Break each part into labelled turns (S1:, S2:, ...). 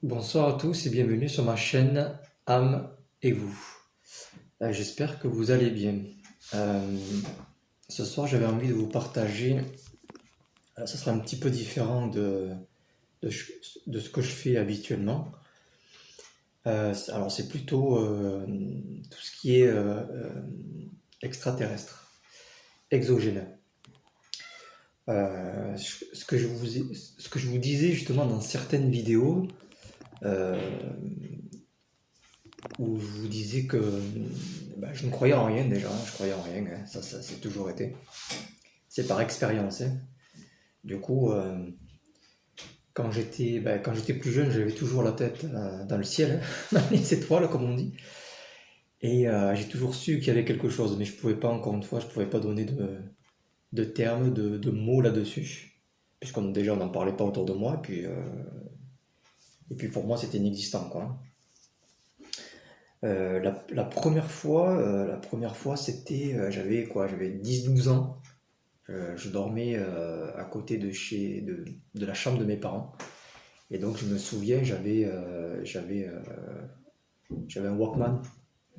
S1: Bonsoir à tous et bienvenue sur ma chaîne Âme et vous. J'espère que vous allez bien. Euh, Ce soir, j'avais envie de vous partager, ça sera un petit peu différent de, de ce que je fais habituellement. Alors, c'est plutôt tout ce qui est extraterrestre, exogène. Ce que je vous disais justement dans certaines vidéos, euh, où je vous disais que je ne croyais en rien déjà, je croyais en rien, hein, ça c'est toujours été. C'est par expérience, hein. Du coup, quand j'étais plus jeune, j'avais toujours la tête dans le ciel, hein, dans les étoiles comme on dit. Et j'ai toujours su qu'il y avait quelque chose, mais je pouvais pas, encore une fois, je pouvais pas donner de termes, de mots là-dessus. Puisqu'on déjà on n'en parlait pas autour de moi, et puis pour moi c'était inexistant quoi. La première fois c'était, j'avais quoi, j'avais 10 12 ans. Je dormais à côté de la chambre de mes parents. Et donc je me souviens, j'avais un Walkman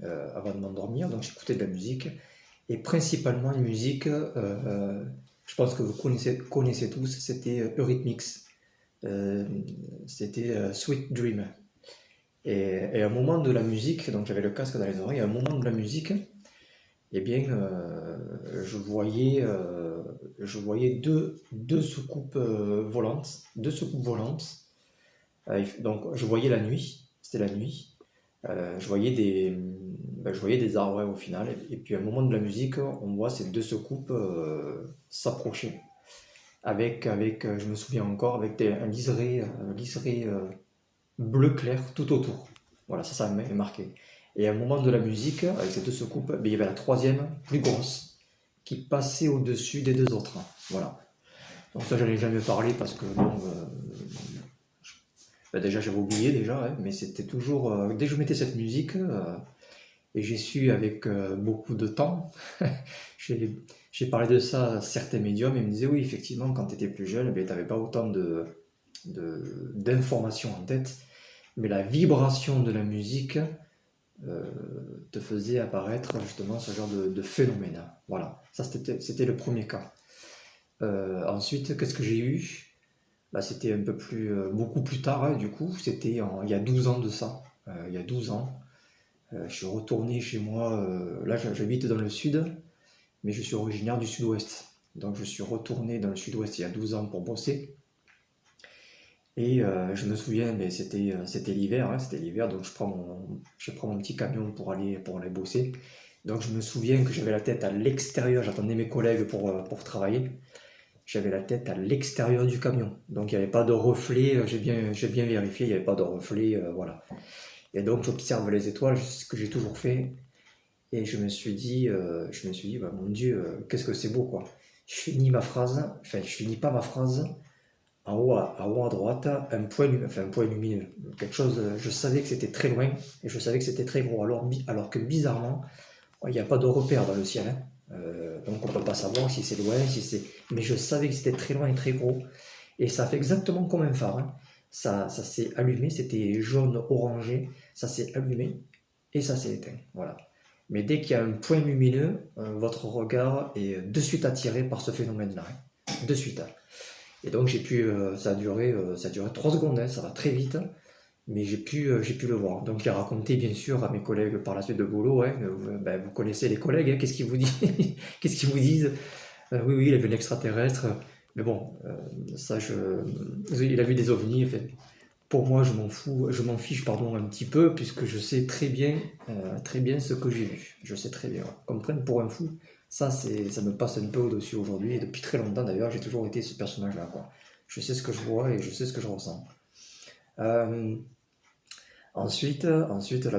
S1: avant de m'endormir, donc j'écoutais de la musique. Et principalement une musique, je pense que vous connaissez tous, c'était Eurythmics. Euh, C'était Sweet Dream. Et à un moment de la musique, donc j'avais le casque dans les oreilles, à un moment de la musique, eh bien, je voyais deux soucoupes volantes, deux soucoupes volantes. Donc, je voyais la nuit, c'était la nuit. Je voyais des arbres ouais, au final. Et puis, à un moment de la musique, on voit ces deux soucoupes s'approcher. Je me souviens encore, avec un liseré bleu clair tout autour. Voilà, ça m'a marqué. Et à un moment de la musique, avec ces deux soucoupes, il y avait la troisième, plus grosse, qui passait au-dessus des deux autres. Voilà. Donc ça, j'en ai jamais parlé parce que bon, déjà j'avais oublié déjà, hein, mais c'était toujours dès que je mettais cette musique et j'ai su avec beaucoup de temps, j'ai j'ai parlé de ça à certains médiums et ils me disaient oui effectivement quand tu étais plus jeune, tu n'avais pas autant d'informations en tête, mais la vibration de la musique euh, te faisait apparaître justement ce genre de phénomène. Voilà, ça c'était le premier cas. Ensuite, qu'est-ce que j'ai eu? Là, c'était un peu plus, beaucoup plus tard, hein, du coup, il y a 12 ans de ça. Il y a 12 ans, je suis retourné chez moi. Là, j'habite dans le sud, mais je suis originaire du sud-ouest. Donc, je suis retourné dans le sud-ouest il y a 12 ans pour bosser. Et je me souviens, mais c'était l'hiver, hein, c'était l'hiver, donc je prends mon petit camion pour aller bosser. Donc, je me souviens que j'avais la tête à l'extérieur, j'attendais mes collègues pour travailler. J'avais la tête à l'extérieur du camion. Donc il n'y avait pas de reflet, j'ai bien vérifié, il n'y avait pas de reflet, voilà. Et donc j'observe les étoiles, c'est ce que j'ai toujours fait. Et je me suis dit bah, mon Dieu, qu'est-ce que c'est beau quoi. Je finis ma phrase, enfin je finis pas ma phrase, en haut à droite, un point lumineux. Quelque chose, je savais que c'était très loin et je savais que c'était très gros. Alors que bizarrement, il n'y a pas de repère dans le ciel, hein. Donc on ne peut pas savoir si c'est loin, si c'est. Mais je savais que c'était très loin et très gros. Et ça fait exactement comme un phare, hein. Ça s'est allumé, c'était jaune orangé, ça s'est allumé et ça s'est éteint. Voilà. Mais dès qu'il y a un point lumineux, votre regard est de suite attiré par ce phénomène-là, hein. De suite, hein. Et donc ça a duré 3 secondes, hein, ça va très vite. Mais j'ai pu le voir. Donc j'ai raconté bien sûr à mes collègues par la suite de boulot, hein, ben, vous connaissez les collègues, hein, qu'est-ce qu'ils vous disent? Qu'est-ce qu'ils vous disent? Oui, oui, il a vu un extraterrestre. Mais bon, il a vu des ovnis. En fait. Pour moi, je m'en fiche, pardon, un petit peu, puisque je sais très bien ce que j'ai vu. Je sais très bien. Qu'on me prenne pour un fou, ça me passe un peu au-dessus aujourd'hui. Et depuis très longtemps d'ailleurs, j'ai toujours été ce personnage-là, quoi. Je sais ce que je vois et je sais ce que je ressens. Euh, ensuite là,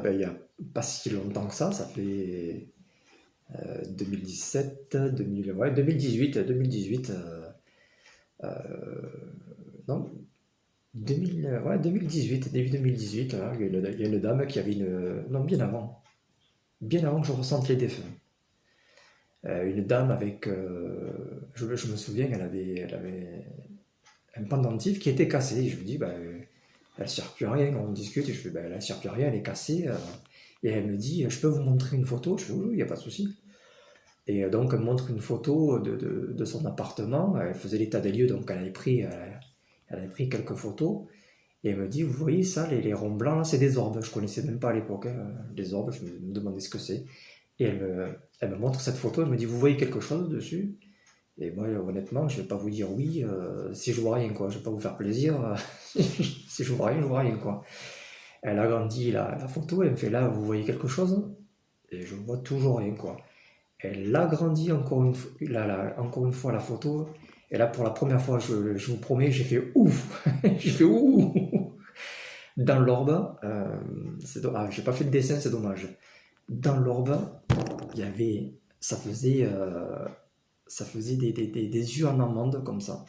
S1: ben, il n'y a pas si longtemps que ça fait 2017, 2000, ouais, 2018, non, 2000, ouais, 2018, début 2018, là, il y a une dame qui avait non, bien avant que je ressente les défunts. Une dame avec, je me souviens, elle avait un pendentif qui était cassé. Je me dis, bah, elle sert plus à rien, on discute, et je fais, ben, elle sert plus à rien, elle est cassée. Et elle me dit, je peux vous montrer une photo? Je fais, oui, il n'y a pas de souci. Et donc, elle me montre une photo de son appartement, elle faisait l'état des lieux, donc elle avait pris quelques photos. Et elle me dit, vous voyez ça, les ronds blancs, là, c'est des orbes. Je connaissais même pas à l'époque, hein, les orbes, je me demandais ce que c'est. Et elle me montre cette photo, elle me dit, vous voyez quelque chose dessus? Et moi, honnêtement, je vais pas vous dire oui si je vois rien, quoi. Je vais pas vous faire plaisir. Si je vois rien, quoi. Elle agrandit la photo, elle me fait là, vous voyez quelque chose? Et je vois toujours rien, quoi. Elle agrandit encore une fois la photo. Et là, pour la première fois, je vous promets, j'ai fait ouf! J'ai fait ouh! Dans l'orbe, j'ai pas fait de dessin, c'est dommage. Dans l'orbe, il y avait, ça faisait des yeux en amande comme ça.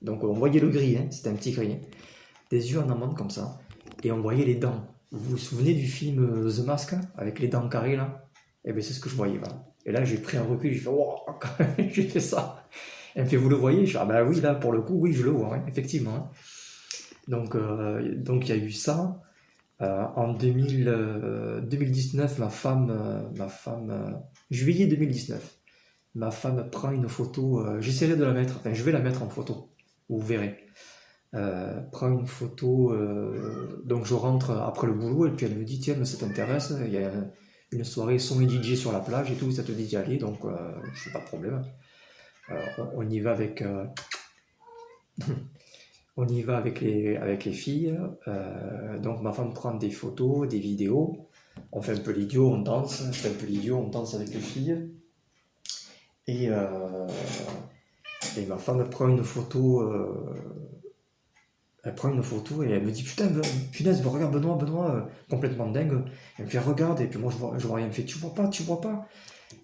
S1: Donc on voyait le gris, hein, c'était un petit gris. Des yeux en amande comme ça. Et on voyait les dents. Vous vous souvenez du film The Mask avec les dents carrées là? Eh bien c'est ce que je voyais. Voilà. Et là j'ai pris un recul, j'ai fait wow, j'ai fait ça. Elle me fait vous le voyez? Je fais ah bah oui là pour le coup oui je le vois, hein, effectivement. Hein. Donc il y a eu ça. En 2019, juillet 2019, ma femme prend une photo, j'essaierai de la mettre, enfin je vais la mettre en photo, vous verrez. Prend une photo, donc je rentre après le boulot et puis elle me dit tiens mais ça t'intéresse, il y a une soirée son et DJ sur la plage et tout, ça te dit d'y aller, donc je n'ai pas de problème. On y va avec, on y va avec les filles. Donc ma femme prend des photos, des vidéos. On fait un peu l'idiot, on danse. Je fais un peu l'idiot, on danse avec les filles. Et, et ma femme prend une photo. Elle prend une photo et elle me dit putain, punaise, regarde Benoît, complètement dingue. Elle me fait regarde et puis moi je vois rien. Elle me fait tu vois pas.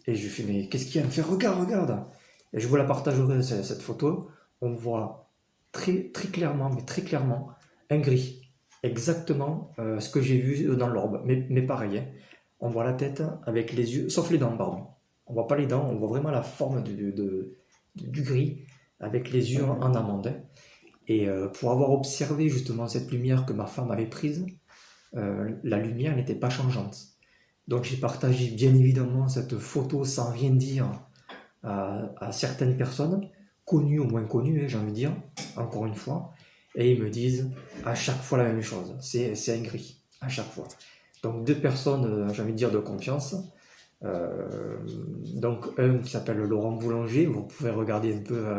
S1: Et je lui fais mais qu'est-ce qu'il y a? Elle me fait regarde. Et je vous la partagerai cette photo. On voit très clairement, mais très clairement, un gris. Exactement ce que j'ai vu dans l'orbe. Mais pareil, hein. On voit la tête avec les yeux, sauf les dents, pardon. On voit pas les dents, on voit vraiment la forme du gris avec les yeux en amande. Hein. Et pour avoir observé justement cette lumière que ma femme avait prise, la lumière n'était pas changeante. Donc j'ai partagé bien évidemment cette photo sans rien dire à certaines personnes, connues ou moins connues, hein, j'ai envie de dire, encore une fois, et ils me disent à chaque fois la même chose, c'est un gris, à chaque fois. Donc deux personnes, j'ai envie de dire, de confiance. Donc un qui s'appelle Laurent Boulanger, vous pouvez regarder un peu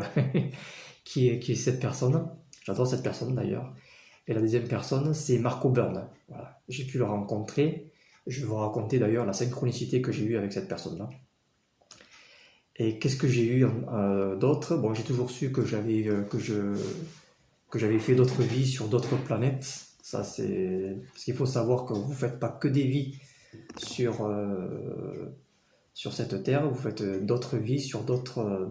S1: qui est cette personne. J'adore cette personne d'ailleurs. Et la deuxième personne, c'est Marco Byrne. Voilà. J'ai pu le rencontrer. Je vais vous raconter d'ailleurs la synchronicité que j'ai eue avec cette personne-là. Et qu'est-ce que j'ai eu d'autre? Bon, j'ai toujours su que j'avais fait d'autres vies sur d'autres planètes. Ça, c'est parce qu'il faut savoir que vous faites pas que des vies sur cette Terre. Vous faites d'autres vies sur d'autres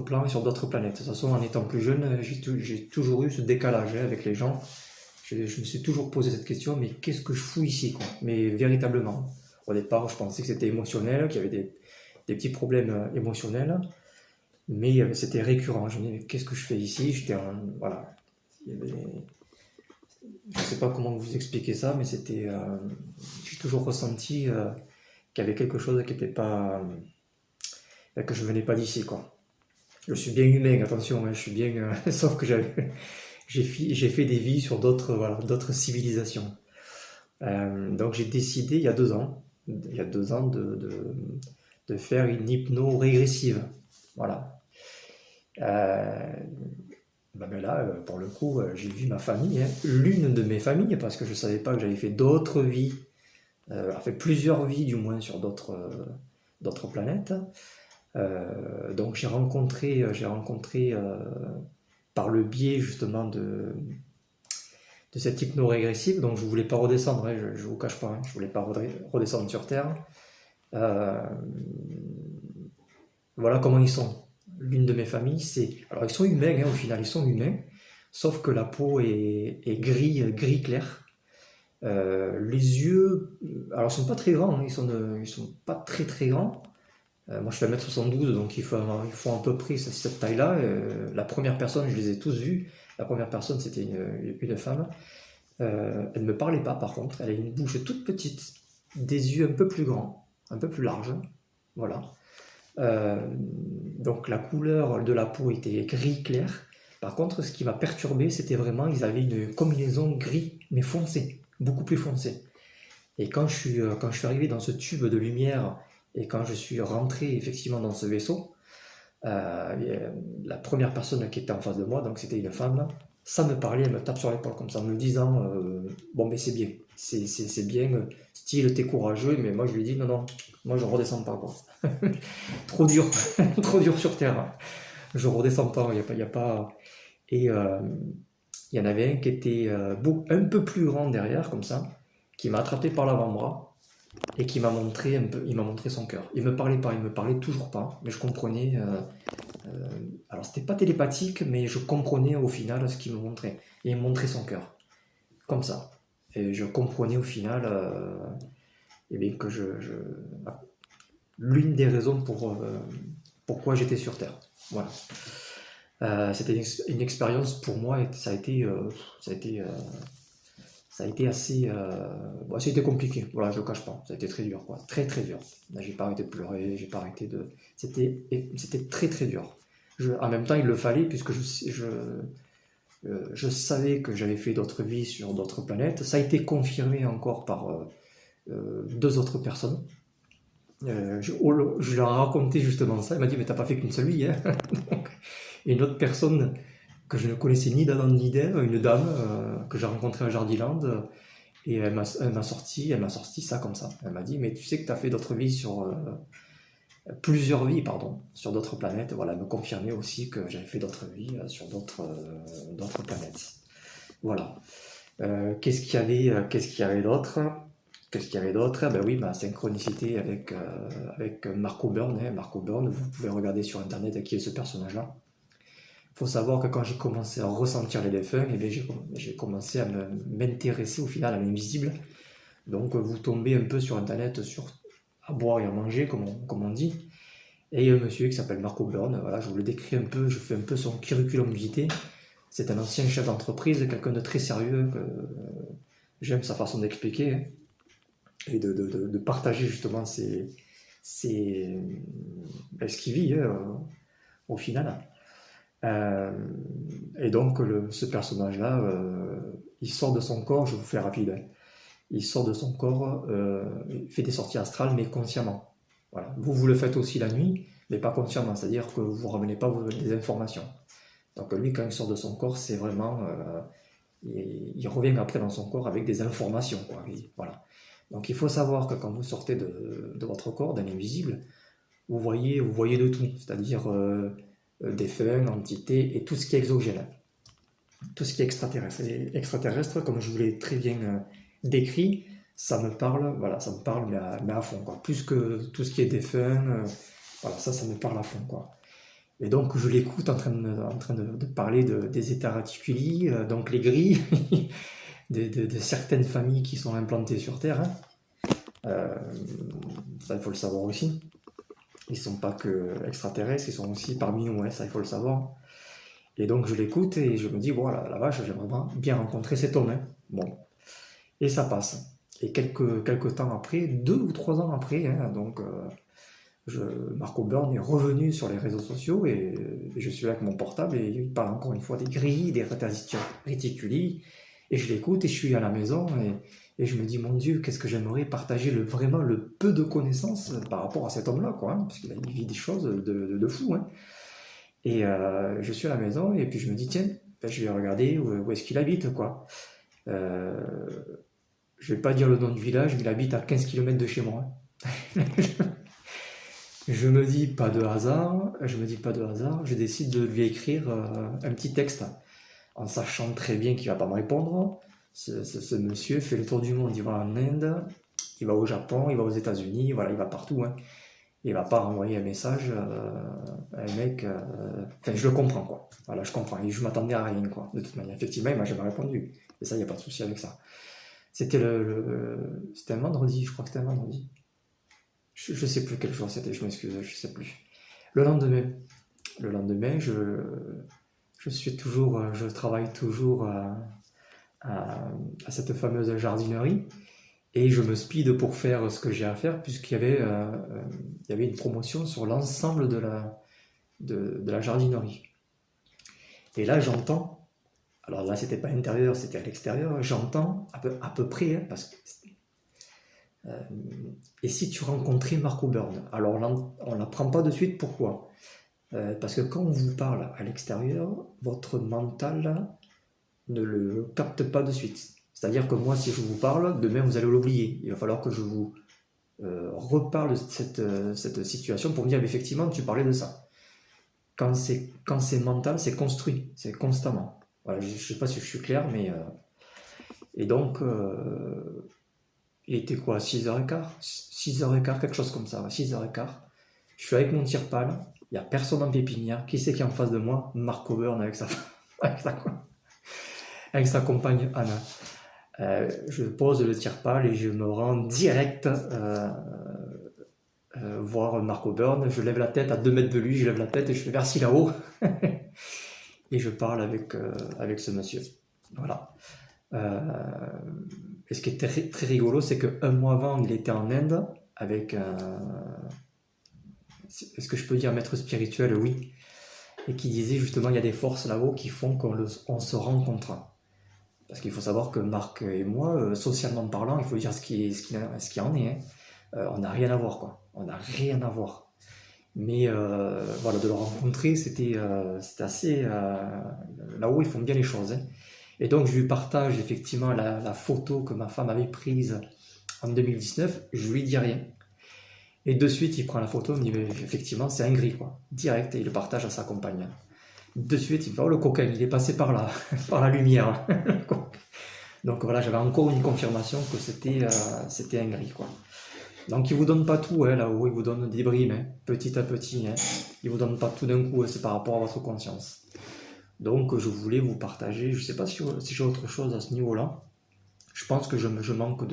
S1: plans et sur d'autres planètes. De toute façon, en étant plus jeune, j'ai toujours eu ce décalage hein, avec les gens. Je me suis toujours posé cette question, mais qu'est-ce que je fous ici quoi? Mais véritablement. Au départ, je pensais que c'était émotionnel, qu'il y avait des petits problèmes émotionnels, mais c'était récurrent. Je me disais, qu'est-ce que je fais ici? Voilà. Je ne sais pas comment vous expliquer ça, mais j'ai toujours ressenti qu'il y avait quelque chose qui n'était pas... que je venais pas d'ici, quoi. Je suis bien humain, attention, hein, je suis bien... sauf que j'ai fait des vies sur d'autres civilisations. Donc j'ai décidé il y a 2 ans, de faire une hypno-régressive. Voilà. Ben là, pour le coup, j'ai vu ma famille, hein, l'une de mes familles, parce que je ne savais pas que j'avais fait d'autres vies, fait plusieurs vies du moins sur d'autres planètes. Donc j'ai rencontré par le biais justement de cette hypno-régressive, donc je voulais pas redescendre, hein, je vous cache pas, hein, je voulais pas redescendre sur Terre. Voilà comment ils sont. L'une de mes familles, alors ils sont humains, hein, au final, ils sont humains, sauf que la peau est gris clair. Les yeux, alors ils sont pas très grands, hein, ils sont pas très grands. Moi je fais 1m72, donc il faut à peu près cette taille-là. La première personne, je les ai tous vus, La première personne, c'était une femme. Elle ne me parlait pas, par contre. Elle a une bouche toute petite, des yeux un peu plus grands, un peu plus larges. Voilà. Donc la couleur de la peau était gris clair. Par contre, ce qui m'a perturbé, c'était vraiment, ils avaient une combinaison gris, mais foncé, beaucoup plus foncé. Et quand je suis arrivé dans ce tube de lumière et quand je suis rentré effectivement dans ce vaisseau, la première personne qui était en face de moi, donc c'était une femme, ça me parlait, elle me tape sur l'épaule comme ça, en me disant bon, mais c'est bien, c'est bien, style, t'es courageux, mais moi je lui dis non, non, moi je redescends pas, quoi. Trop dur, trop dur sur terre. Je redescends pas, il y a pas. Et il y en avait un qui était un peu plus grand derrière, comme ça, qui m'a attrapé par l'avant-bras et qui m'a montré un peu, il m'a montré son cœur. Il me parlait pas, il me parlait toujours pas, mais je comprenais. Alors c'était pas télépathique, mais je comprenais au final ce qu'il me montrait. Et il me montrait son cœur, comme ça. Et je comprenais au final eh bien, que l'une des raisons pourquoi j'étais sur Terre. Voilà. C'était une expérience pour moi, et ça a été, ça a été assez, bon, ça a été compliqué. Voilà, je le cache pas, ça a été très dur, quoi, très très dur. Là, j'ai pas arrêté de pleurer, j'ai pas arrêté de, c'était très très dur. En même temps, il le fallait puisque je savais que j'avais fait d'autres vies sur d'autres planètes. Ça a été confirmé encore par deux autres personnes. Je leur ai raconté justement ça. Elle m'a dit, mais t'as pas fait qu'une seule vie, hein. Donc, et une autre personne que je ne connaissais ni d'Adam ni d'Ève, une dame que j'ai rencontrée à Jardiland, et elle m'a sorti ça comme ça. Elle m'a dit, mais tu sais que tu as fait d'autres vies sur plusieurs vies, pardon, sur d'autres planètes. Voilà, elle me confirmait aussi que j'avais fait d'autres vies sur d'autres planètes. Voilà. Qu'est-ce qu'il y avait d'autre? Qu'est-ce qu'il y avait d'autre? Ben oui, ma synchronicité avec Marco Byrne. Hein. Marco Byrne, vous pouvez regarder sur internet qui est ce personnage-là. Il faut savoir que quand j'ai commencé à ressentir les défunts, eh bien, j'ai commencé à m'intéresser au final à l'invisible. Donc vous tombez un peu sur internet à boire et à manger, comme on dit. Et il y a un monsieur qui s'appelle Marco Byrne, voilà, je vous le décris un peu, je fais un peu son curriculum vitae. C'est un ancien chef d'entreprise, quelqu'un de très sérieux, que j'aime sa façon d'expliquer, hein, et de partager justement ce qu'il vit au final. Et donc ce personnage-là, il sort de son corps, je vous fais rapide, hein. Il sort de son corps, il fait des sorties astrales, mais consciemment. Voilà. Vous le faites aussi la nuit, mais pas consciemment, c'est-à-dire que vous ne ramenez pas des informations. Donc lui, quand il sort de son corps, c'est vraiment... il revient après dans son corps avec des informations, quoi. Voilà. Donc il faut savoir que quand vous sortez de votre corps, d'un invisible, vous voyez de tout, c'est-à-dire défunts, entités et tout ce qui est exogène, tout ce qui est extraterrestre. Et extraterrestre, comme je vous l'ai très bien décrit, ça me parle, voilà, ça me parle, mais à fond, quoi. Plus que tout ce qui est défunt, voilà, ça me parle à fond, quoi. Et donc je l'écoute en train de parler des états réticuli, donc les grilles, de certaines familles qui sont implantées sur Terre. Hein. Ça, il faut le savoir aussi. Ils ne sont pas que extraterrestres, ils sont aussi parmi nous, hein, ça il faut le savoir. Et donc je l'écoute et je me dis, bon, la vache, j'aimerais bien rencontrer cet homme. Hein. Bon. Et ça passe. Et quelques temps après, 2 ou 3 ans après, hein, donc Marco Byrne est revenu sur les réseaux sociaux et je suis là avec mon portable et il parle encore une fois des grilles, des réticuli. Et je l'écoute et je suis à la maison et je me dis, mon Dieu, qu'est-ce que j'aimerais partager vraiment le peu de connaissances par rapport à cet homme-là, quoi, hein, parce qu'il vit des choses de fou. Hein. Et je suis à la maison et puis je me dis, tiens, ben, je vais regarder où est-ce qu'il habite, quoi. Je vais pas dire le nom du village, mais il habite à 15 km de chez moi. Je me dis pas de hasard, je décide de lui écrire un petit texte en sachant très bien qu'il va pas me répondre. Ce monsieur fait le tour du monde, il va en Inde, il va au Japon, il va aux États-Unis, voilà, il va partout. Hein. Il va pas renvoyer un message à un mec. Enfin, je le comprends, quoi. Voilà, je comprends. Et je m'attendais à rien, quoi. De toute manière, effectivement, il m'a jamais répondu. Et ça, il n'y a pas de souci avec ça. C'était c'était un vendredi, je crois que c'était un vendredi. Je sais plus quel jour c'était, je m'excuse, je sais plus. Le lendemain, je travaille toujours à cette fameuse jardinerie et je me speed pour faire ce que j'ai à faire puisqu'il y avait une promotion sur l'ensemble de la jardinerie. Et là, j'entends, alors là, c'était pas à l'intérieur, c'était à l'extérieur, j'entends à peu près, hein, parce que et si tu rencontrais Marco Byrne? Alors là, on ne l'apprend pas de suite, pourquoi? Parce que quand on vous parle à l'extérieur, votre mental ne le capte pas de suite. C'est-à-dire que moi, si je vous parle, demain vous allez l'oublier. Il va falloir que je vous reparle de cette situation pour me dire, effectivement, tu parlais de ça. Quand c'est mental, c'est construit, c'est constamment. Voilà, je ne sais pas si je suis clair, mais... et donc, il était quoi, 6h15? 6h15, quelque chose comme ça, 6h15. Je suis avec mon tire-pale, il n'y a personne en pépinière. Qui c'est qui est en face de moi? Marco Byrne avec avec sa compagne Anna. Je pose le tire-pale et je me rends direct voir Marco Byrne. Je lève la tête à 2 mètres de lui, je lève la tête et je fais merci là-haut. Et je parle avec ce monsieur. Voilà. Et ce qui est très, très rigolo, c'est qu'un mois avant, il était en Inde avec est-ce que je peux dire maître spirituel? Oui. Et qui disait justement, il y a des forces là-haut qui font qu'on se rencontre. Parce qu'il faut savoir que Marc et moi, socialement parlant, il faut dire ce qui en est. Hein. On n'a rien à voir, quoi. On n'a rien à voir. Mais voilà, de le rencontrer, c'était assez... là-haut, ils font bien les choses. Hein. Et donc, je lui partage effectivement la photo que ma femme avait prise en 2019. Je lui dis rien. Et de suite, il prend la photo, il me dit, mais effectivement, c'est un gris, quoi. Direct, et il le partage à sa compagne. De suite, il me dit, oh, le coquin, il est passé par là, par la lumière. Donc voilà, j'avais encore une confirmation que c'était un gris, quoi. Donc, il vous donne pas tout, hein, là-haut, il vous donne des brimes, hein, petit à petit. Hein. Il vous donne pas tout d'un coup, hein, c'est par rapport à votre conscience. Donc, je voulais vous partager, je sais pas si j'ai autre chose à ce niveau-là. Je pense que je manque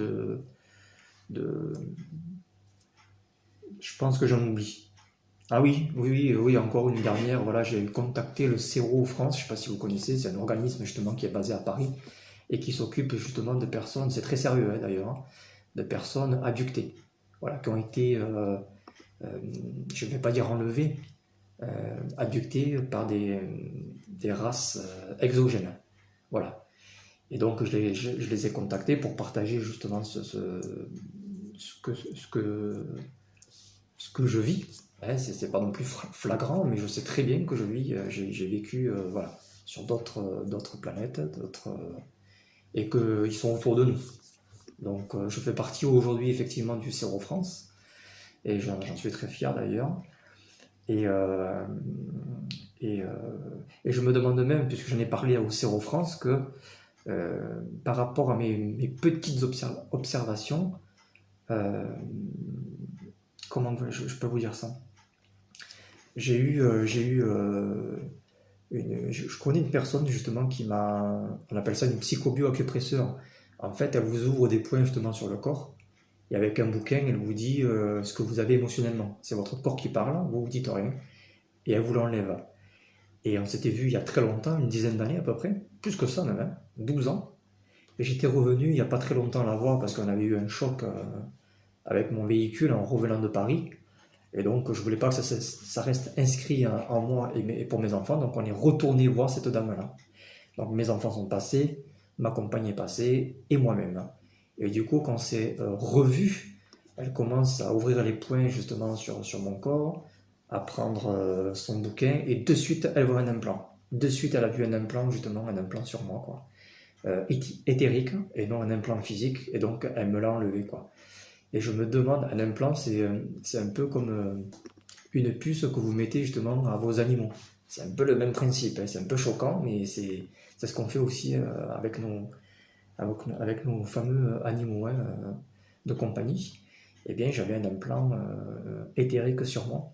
S1: je pense que j'en oublie. Ah oui, encore une dernière, voilà, j'ai contacté le CERO France, je ne sais pas si vous connaissez, c'est un organisme justement qui est basé à Paris et qui s'occupe justement de personnes, c'est très sérieux hein, d'ailleurs, hein, de personnes abductées, voilà, qui ont été, je ne vais pas dire enlevées, abductées par des races exogènes, voilà. Et donc je les ai contactés pour partager justement ce que je vis. Ouais, c'est pas non plus flagrant, mais je sais très bien que je vis, j'ai vécu voilà, sur d'autres planètes, et qu'ils sont autour de nous. Donc je fais partie aujourd'hui effectivement du CERO France, et j'en suis très fier d'ailleurs. Et je me demande même, puisque j'en ai parlé au CERO France, que par rapport à mes petites observations, comment je peux vous dire ça? Je connais une personne justement on appelle ça une psychobio-acupresseur. En fait, elle vous ouvre des points justement sur le corps et avec un bouquin, elle vous dit ce que vous avez émotionnellement. C'est votre corps qui parle, vous dites rien et elle vous l'enlève. Et on s'était vu il y a très longtemps, une dizaine d'années à peu près, plus que ça même, hein, 12 ans. Et j'étais revenu il n'y a pas très longtemps la voir parce qu'on avait eu un choc avec mon véhicule en revenant de Paris. Et donc, je voulais pas que ça reste inscrit en moi et pour mes enfants. Donc, on est retourné voir cette dame-là. Donc, mes enfants sont passés, ma compagne est passée et moi-même. Et du coup, quand on s'est revu, elle commence à ouvrir les points justement sur mon corps, à prendre son bouquin et de suite, elle voit un implant. De suite, elle a vu un implant, justement, un implant sur moi, quoi. Éthérique et non un implant physique. Et donc, elle me l'a enlevé, quoi. Et je me demande, un implant, c'est un peu comme une puce que vous mettez justement à vos animaux. C'est un peu le même principe, hein. C'est un peu choquant, mais c'est ce qu'on fait aussi avec nos fameux animaux hein, de compagnie. Eh bien, j'avais un implant éthérique sur moi.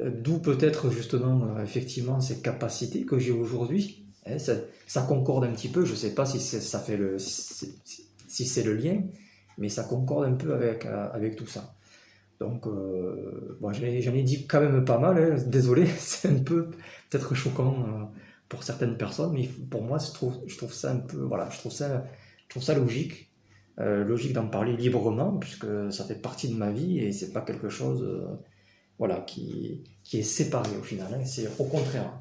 S1: D'où peut-être justement, effectivement, ces capacités que j'ai aujourd'hui. Hein, ça concorde un petit peu, je ne sais pas si c'est le lien, mais ça concorde un peu avec tout ça. Donc, bon, j'en ai dit quand même pas mal, hein, désolé, c'est un peu peut-être choquant pour certaines personnes, mais pour moi, je trouve ça un peu, voilà, je trouve ça logique. Logique d'en parler librement, puisque ça fait partie de ma vie et c'est pas quelque chose voilà, qui est séparé au final, hein. C'est au contraire.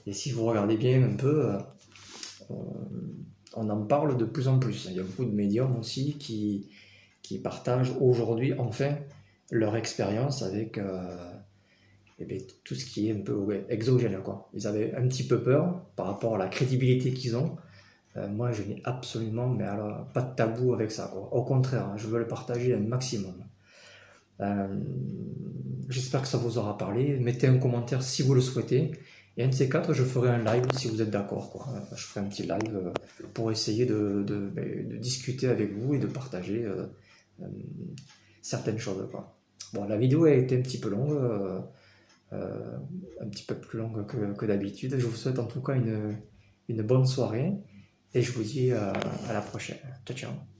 S1: Et si vous regardez bien un peu, on en parle de plus en plus. Il y a beaucoup de médiums aussi qui partagent aujourd'hui enfin leur expérience avec eh bien, tout ce qui est un peu ouais, exogène, quoi. Ils avaient un petit peu peur par rapport à la crédibilité qu'ils ont. Moi, je n'ai absolument mais alors, pas de tabou avec ça, quoi. Au contraire, hein, je veux le partager un maximum. Euh, J'espère que ça vous aura parlé. Mettez un commentaire si vous le souhaitez. Et un de ces quatre, je ferai un live si vous êtes d'accord, quoi. Je ferai un petit live pour essayer de discuter avec vous et de partager euh, certaines choses, quoi. Bon, la vidéo a été un petit peu longue, un petit peu plus longue que d'habitude. Je vous souhaite en tout cas une bonne soirée et je vous dis à la prochaine. Ciao, ciao.